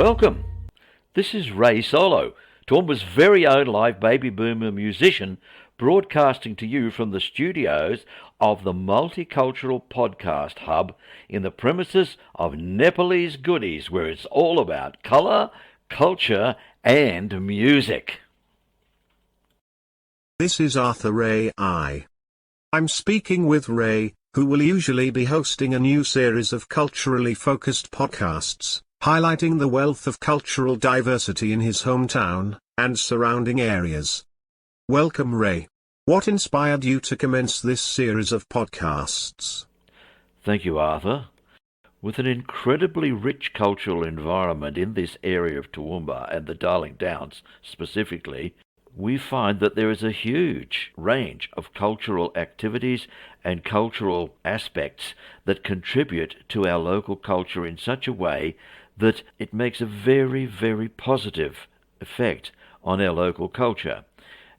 Welcome. This is Ray Solo, Toowoomba's very own live baby boomer musician, broadcasting to you from the studios of the Multicultural Podcast Hub in the premises of Nepalese Goodies, where it's all about colour, culture and music. This is Arthur Ray I. I'm speaking with Ray, who will usually be hosting a new series of culturally focused podcasts, highlighting the wealth of cultural diversity in his hometown and surrounding areas. Welcome, Ray. What inspired you to commence this series of podcasts? Thank you, Arthur. With an incredibly rich cultural environment in this area of Toowoomba and the Darling Downs specifically, we find that there is a huge range of cultural activities and cultural aspects that contribute to our local culture in such a way that it makes a very, very positive effect on our local culture.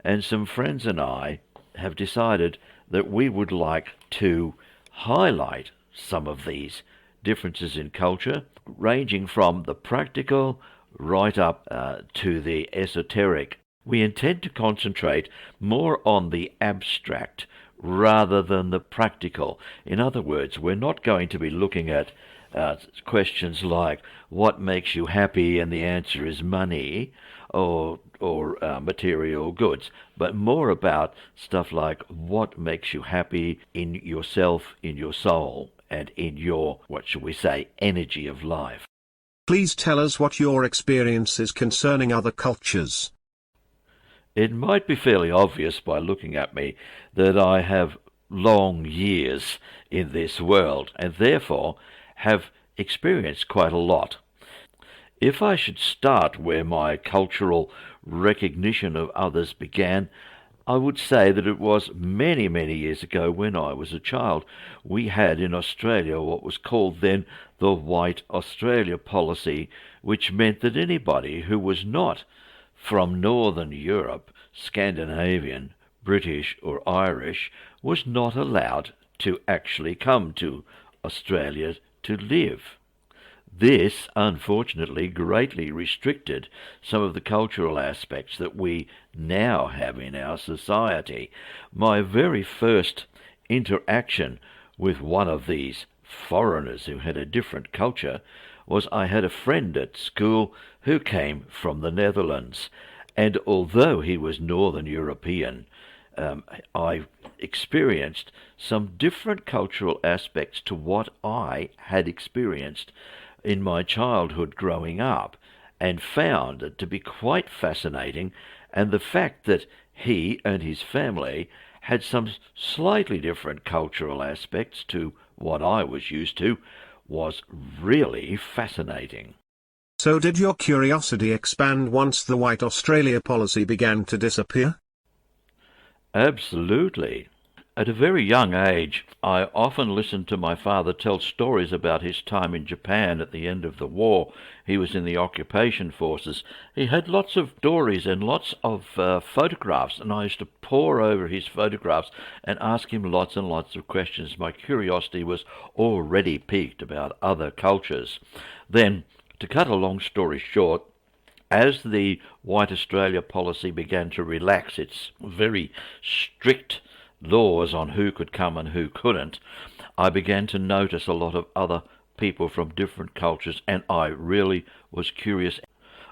And some friends and I have decided that we would like to highlight some of these differences in culture, ranging from the practical right up to the esoteric. We intend to concentrate more on the abstract rather than the practical. In other words, we're not going to be looking at questions like what makes you happy and the answer is money or material goods, but more about stuff like what makes you happy in yourself, in your soul, and in your, what shall we say, energy of life. Please tell us what your experience is concerning other cultures. It might be fairly obvious by looking at me that I have long years in this world and therefore have experienced quite a lot. If I should start where my cultural recognition of others began, I would say that it was many, many years ago when I was a child. We had in Australia what was called then the White Australia policy, which meant that anybody who was not from Northern Europe, Scandinavian, British or Irish was not allowed to actually come to Australia to live. This, unfortunately, greatly restricted some of the cultural aspects that we now have in our society. My very first interaction with one of these foreigners who had a different culture was I had a friend at school who came from the Netherlands, and although he was Northern European, I experienced some different cultural aspects to what I had experienced in my childhood growing up, and found it to be quite fascinating, and the fact that he and his family had some slightly different cultural aspects to what I was used to was really fascinating. So did your curiosity expand once the White Australia policy began to disappear? Absolutely. At a very young age, I often listened to my father tell stories about his time in Japan at the end of the war. He was in the occupation forces. He had lots of stories and lots of photographs, and I used to pore over his photographs and ask him lots and lots of questions. My curiosity was already piqued about other cultures. Then, to cut a long story short, as the White Australia policy began to relax its very strict laws on who could come and who couldn't, I began to notice a lot of other people from different cultures, and I really was curious.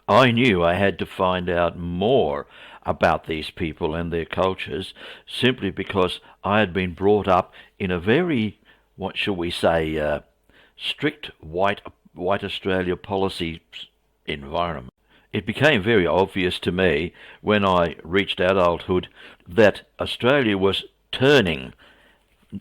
I knew I had to find out more about these people and their cultures simply because I had been brought up in a very, what shall we say, strict White Australia policy environment. It became very obvious to me when I reached adulthood that Australia was turning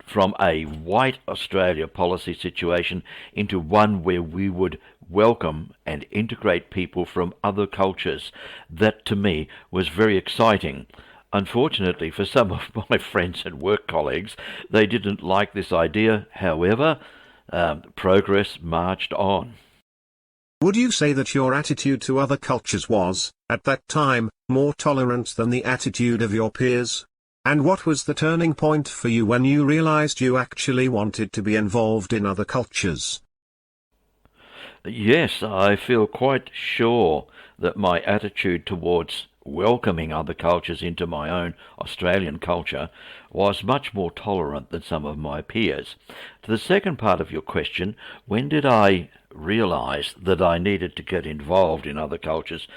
from a White Australia policy situation into one where we would welcome and integrate people from other cultures. That to me was very exciting. Unfortunately for some of my friends and work colleagues, they didn't like this idea. However, progress marched on. Would you say that your attitude to other cultures was, at that time, more tolerant than the attitude of your peers? And what was the turning point for you when you realized you actually wanted to be involved in other cultures? Yes, I feel quite sure that my attitude towards welcoming other cultures into my own Australian culture was much more tolerant than some of my peers. To the second part of your question, when did I realize that I needed to get involved in other cultures?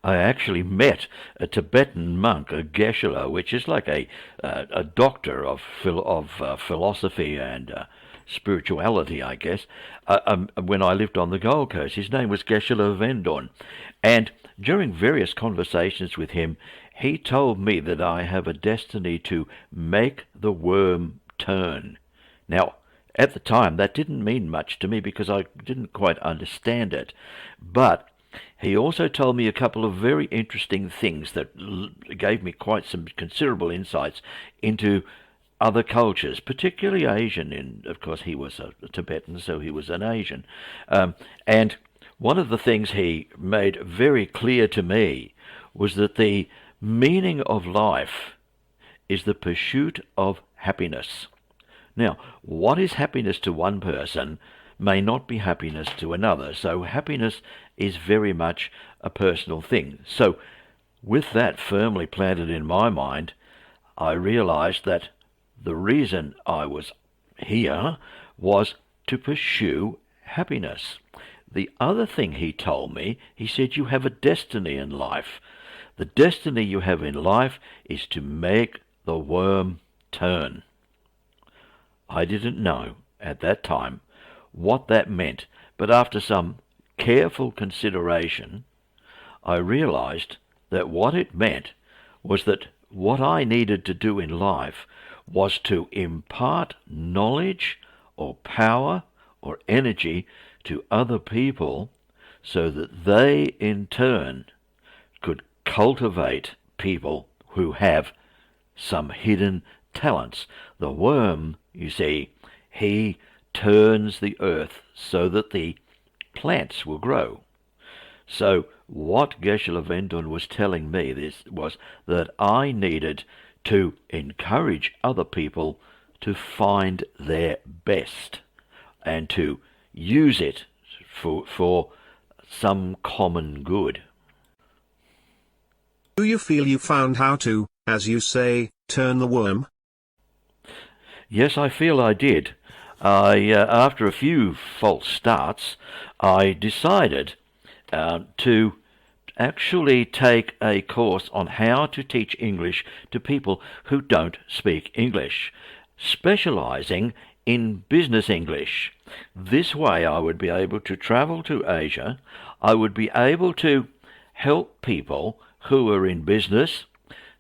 I actually met a Tibetan monk, a geshe, which is like a doctor of philosophy and spirituality, I guess, when I lived on the Gold Coast. His name was Geshe Vendon. And during various conversations with him, he told me that I have a destiny to make the worm turn. Now, at the time, that didn't mean much to me because I didn't quite understand it. But he also told me a couple of very interesting things that gave me quite some considerable insights into other cultures, particularly Asian. And of course, he was a Tibetan, so he was an Asian. And one of the things he made very clear to me was that the meaning of life is the pursuit of happiness. Now, what is happiness to one person may not be happiness to another. So happiness is very much a personal thing. So with that firmly planted in my mind, I realized that the reason I was here was to pursue happiness. The other thing he told me, he said, you have a destiny in life. The destiny you have in life is to make the worm turn. I didn't know at that time what that meant, but after some careful consideration, I realized that what it meant was that what I needed to do in life was to impart knowledge or power or energy to other people so that they in turn could cultivate people who have some hidden talents. The worm, you see, he turns the earth so that the plants will grow. So what Geshe Vendon was telling me this was that I needed to encourage other people to find their best and to use it for some common good. Do you feel you found how to, as you say, turn the worm? Yes, I feel I did. After a few false starts, I decided to actually take a course on how to teach English to people who don't speak English, specializing in business English. This way I would be able to travel to Asia. I would be able to help people who are in business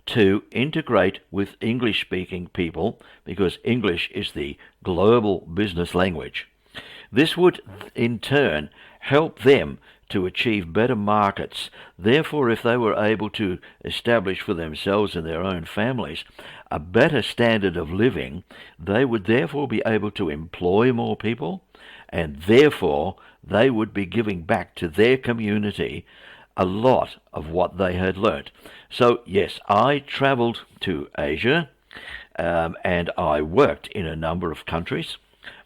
to integrate with English-speaking people, because English is the global business language. This would, in turn, help them to achieve better markets. Therefore, if they were able to establish for themselves and their own families a better standard of living, they would therefore be able to employ more people, and therefore they would be giving back to their community a lot of what they had learnt. So yes, I travelled to Asia and I worked in a number of countries.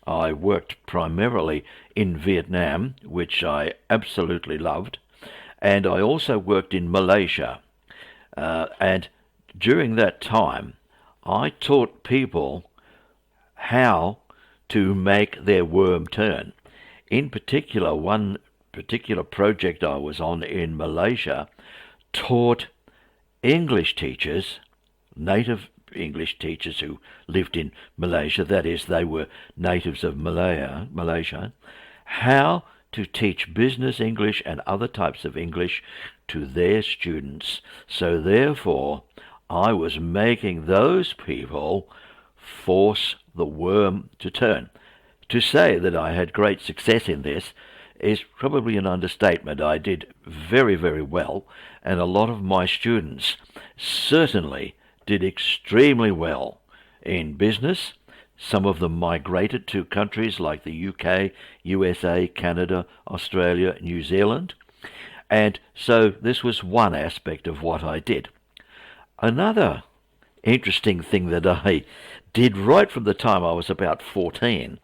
I worked primarily in Vietnam, which I absolutely loved, and I also worked in Malaysia. And during that time, I taught people how to make their worm turn. In particular, one particular project I was on in Malaysia taught English teachers, native English teachers who lived in Malaysia, that is, they were natives of Malaysia, how to teach business English and other types of English to their students. So therefore, I was making those people force the worm to turn. To say that I had great success in this is probably an understatement. I did very, very well, and a lot of my students certainly did extremely well in business. Some of them migrated to countries like the UK, USA, Canada, Australia, New Zealand. And so this was one aspect of what I did. Another interesting thing that I did right from the time I was about 14,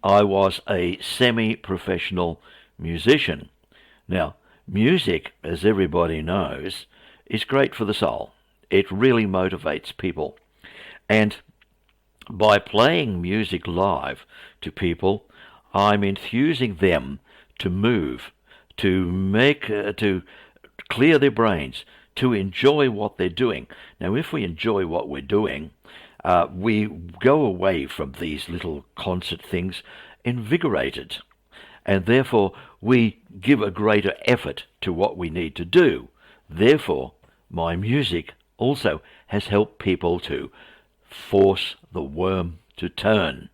I was a semi-professional musician. Now, music, as everybody knows, is great for the soul. It really motivates people. And by playing music live to people, I'm enthusing them to move, to clear their brains, to enjoy what they're doing. Now, if we enjoy what we're doing, we go away from these little concert things invigorated, and therefore we give a greater effort to what we need to do. Therefore, my music also has helped people to force the worm to turn.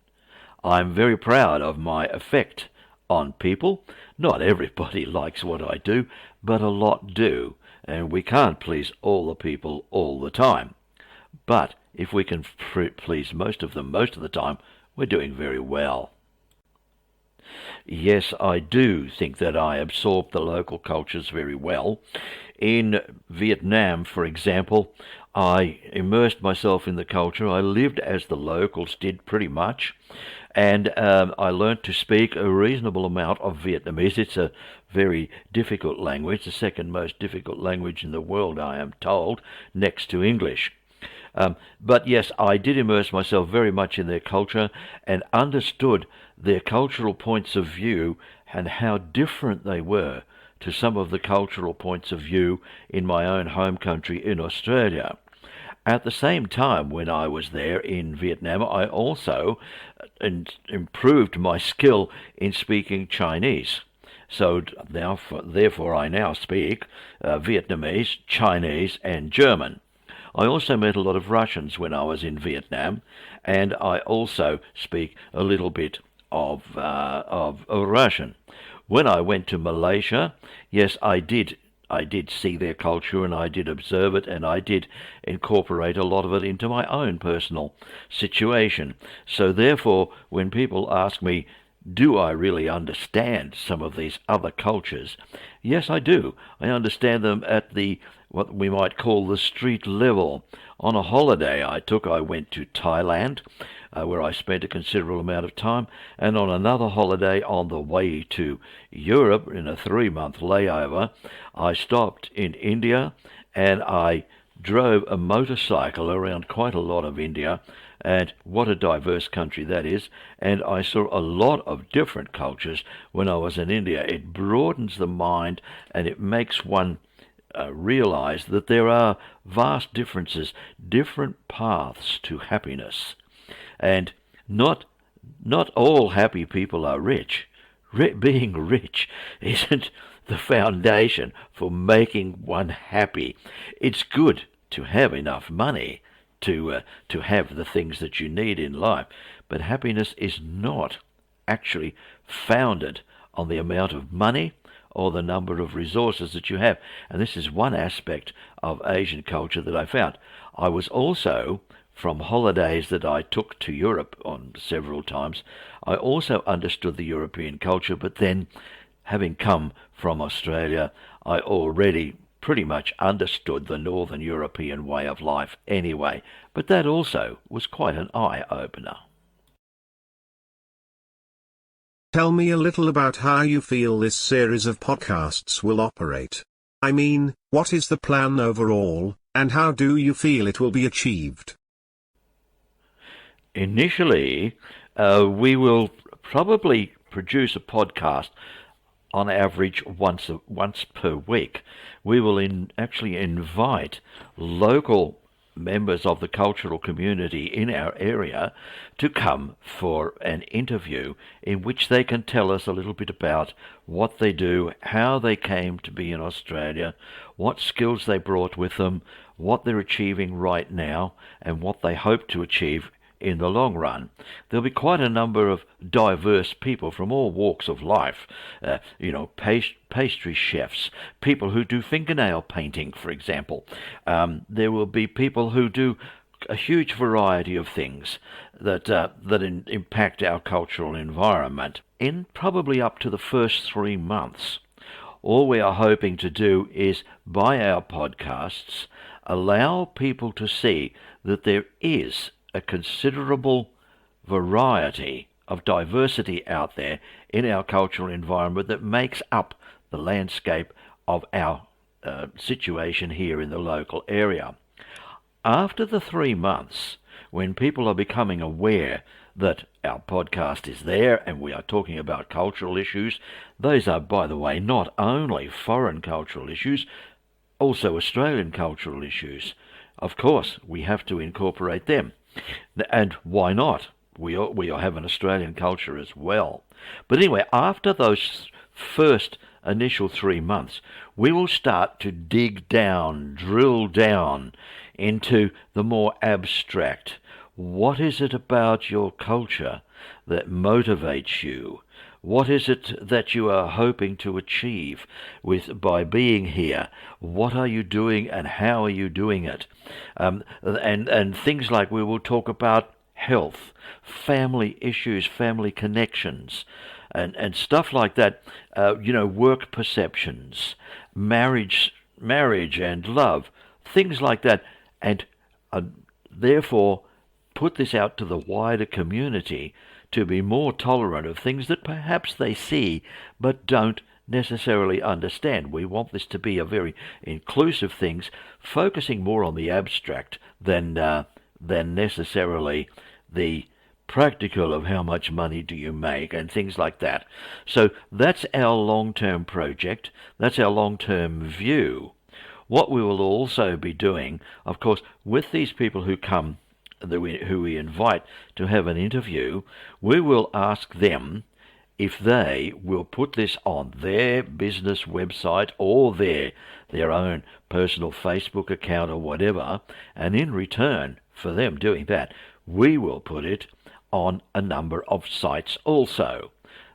I'm very proud of my effect on people. Not everybody likes what I do, but a lot do, and we can't please all the people all the time. But if we can please most of them most of the time, we're doing very well. Yes, I do think that I absorb the local cultures very well. In Vietnam, for example, I immersed myself in the culture. I lived as the locals did pretty much, and I learnt to speak a reasonable amount of Vietnamese. It's a very difficult language, the second most difficult language in the world, I am told, next to English. But yes, I did immerse myself very much in their culture and understood their cultural points of view and how different they were to some of the cultural points of view in my own home country in Australia. At the same time, when I was there in Vietnam, I also improved my skill in speaking Chinese. So therefore, I now speak Vietnamese, Chinese, and German. I also met a lot of Russians when I was in Vietnam, and I also speak a little bit of Russian. When I went to Malaysia, yes, I did see their culture, and I did observe it, and I did incorporate a lot of it into my own personal situation. So therefore, when people ask me, do I really understand some of these other cultures? Yes, I do. I understand them at the what we might call the street level. On a holiday I went to Thailand, where I spent a considerable amount of time, and on another holiday on the way to Europe in a 3-month layover, I stopped in India and I drove a motorcycle around quite a lot of India, and what a diverse country that is, and I saw a lot of different cultures when I was in India. It broadens the mind and it makes one realize that there are vast differences, different paths to happiness, and not all happy people are rich. Being rich isn't the foundation for making one happy. It's good to have enough money to have the things that you need in life, but happiness is not actually founded on the amount of money or the number of resources that you have. And this is one aspect of Asian culture that I found. I was also, from holidays that I took to Europe on several times, I also understood the European culture, but then, having come from Australia, I already pretty much understood the Northern European way of life anyway. But that also was quite an eye-opener. Tell me a little about how you feel this series of podcasts will operate. I mean, what is the plan overall, and how do you feel it will be achieved? Initially, we will probably produce a podcast on average once per week. We will actually invite local members of the cultural community in our area to come for an interview in which they can tell us a little bit about what they do, how they came to be in Australia, what skills they brought with them, what they're achieving right now, and what they hope to achieve in the long run. There'll be quite a number of diverse people from all walks of life, pastry chefs, people who do fingernail painting, for example. There will be people who do a huge variety of things that impact our cultural environment. In probably up to the first 3 months, all we are hoping to do is, by our podcasts, allow people to see that there is a considerable variety of diversity out there in our cultural environment that makes up the landscape of our situation here in the local area. After the 3 months, when people are becoming aware that our podcast is there and we are talking about cultural issues, those are, by the way, not only foreign cultural issues, also Australian cultural issues. Of course, we have to incorporate them. And why not? We have an Australian culture as well. But anyway, after those first initial 3 months, we will start to dig down, drill down into the more abstract. What is it about your culture that motivates you? What is it that you are hoping to achieve by being here? What are you doing and how are you doing it? And things like we will talk about health, family issues, family connections, and stuff like that. Work perceptions, marriage and love, things like that, and therefore put this out to the wider community to be more tolerant of things that perhaps they see but don't necessarily understand. We want this to be a very inclusive thing, focusing more on the abstract than necessarily the practical of how much money do you make and things like that. So that's our long-term project. That's our long-term view. What we will also be doing, of course, with these people who come, who we invite to have an interview, we will ask them if they will put this on their business website or their own personal Facebook account or whatever, and in return for them doing that, we will put it on a number of sites also.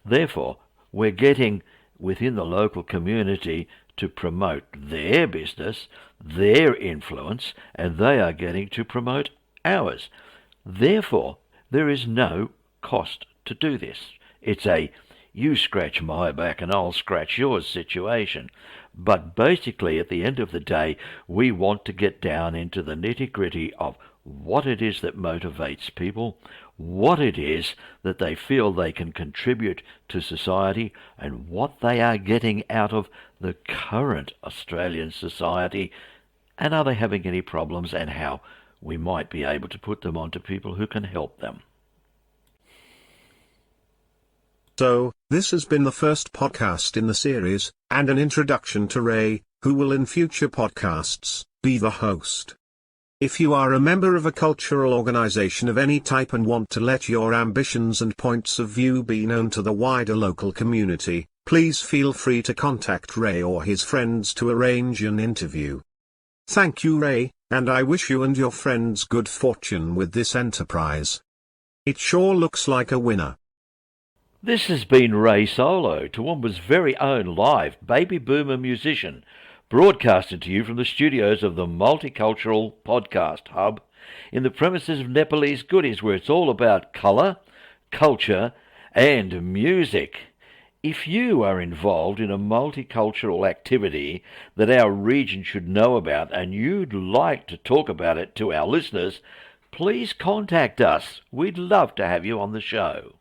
Therefore, we're getting within the local community to promote their business, their influence, and they are getting to promote ours. Therefore, there is no cost to do this. It's a you scratch my back and I'll scratch yours situation. But basically, at the end of the day, we want to get down into the nitty-gritty of what it is that motivates people, what it is that they feel they can contribute to society, and what they are getting out of the current Australian society, and are they having any problems, and how we might be able to put them onto people who can help them. So, this has been the first podcast in the series, and an introduction to Ray, who will in future podcasts be the host. If you are a member of a cultural organization of any type and want to let your ambitions and points of view be known to the wider local community, please feel free to contact Ray or his friends to arrange an interview. Thank you, Ray, and I wish you and your friends good fortune with this enterprise. It sure looks like a winner. This has been Ray Solo, Toowoomba's very own live baby boomer musician, broadcasted to you from the studios of the Multicultural Podcast Hub in the premises of Nepalese Goodies, where it's all about colour, culture and music. If you are involved in a multicultural activity that our region should know about and you'd like to talk about it to our listeners, please contact us. We'd love to have you on the show.